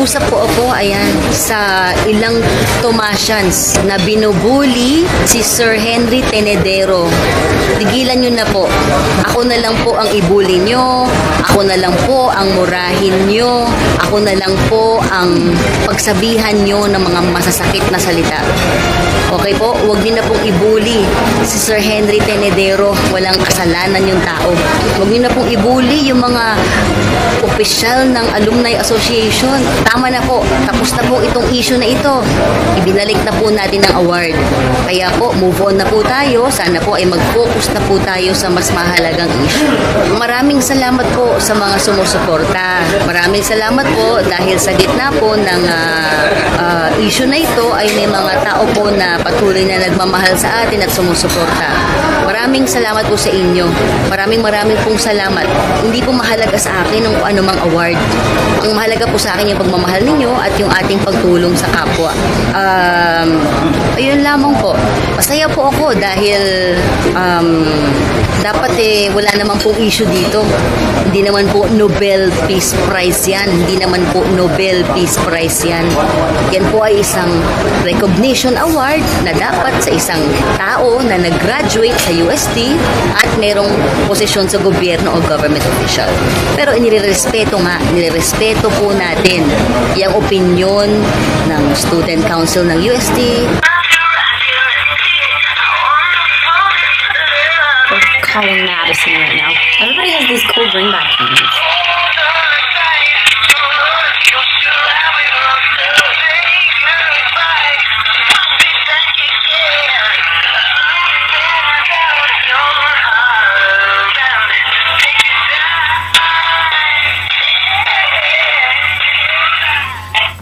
Nakikiusap po ako, ayan, sa ilang Tomasians na binubuli si Sir Henry Tenedero. Tigilan nyo na po. Ako na lang po ang ibuli nyo. Ako na lang po ang murahin nyo. Ako na lang po ang pagsabihan nyo ng mga masasakit na salita. Okay po, huwag niyo na pong ibuli si Sir Henry Tenedero. Walang kasalanan yung tao. Huwag niyo na pong ibuli yung mga opisyal ng Alumni Association. Tama na po. Tapos na po itong issue na ito. Ibinalik na po natin ang award. Kaya po, move on na po tayo. Sana po ay mag-focus na po tayo sa mas mahalagang issue. Maraming salamat po sa mga sumusuporta. Maraming salamat po dahil sa gitna po ng issue na ito ay may mga tao po na patuloy na nagmamahal sa atin at sumusuporta. Maraming salamat po sa inyo. Maraming pong salamat. Hindi po mahalaga sa akin ang anumang award. Ang mahalaga po sa akin yung pagmamahal ninyo at yung ating pagtulong sa kapwa. Ayun lamang po. Masaya po ako dahil dapat wala naman pong issue dito. Hindi naman po Nobel Peace Prize yan. Hindi naman po Nobel Peace Prize yan. Yan po ay isang recognition award na dapat sa isang tao na nag-graduate sa UST at merong posisyon sa gobyerno o government official. Pero inirespeto po natin yung opinion ng Student Council ng UST. Calling Madison right now. Everybody has these cool bring back things.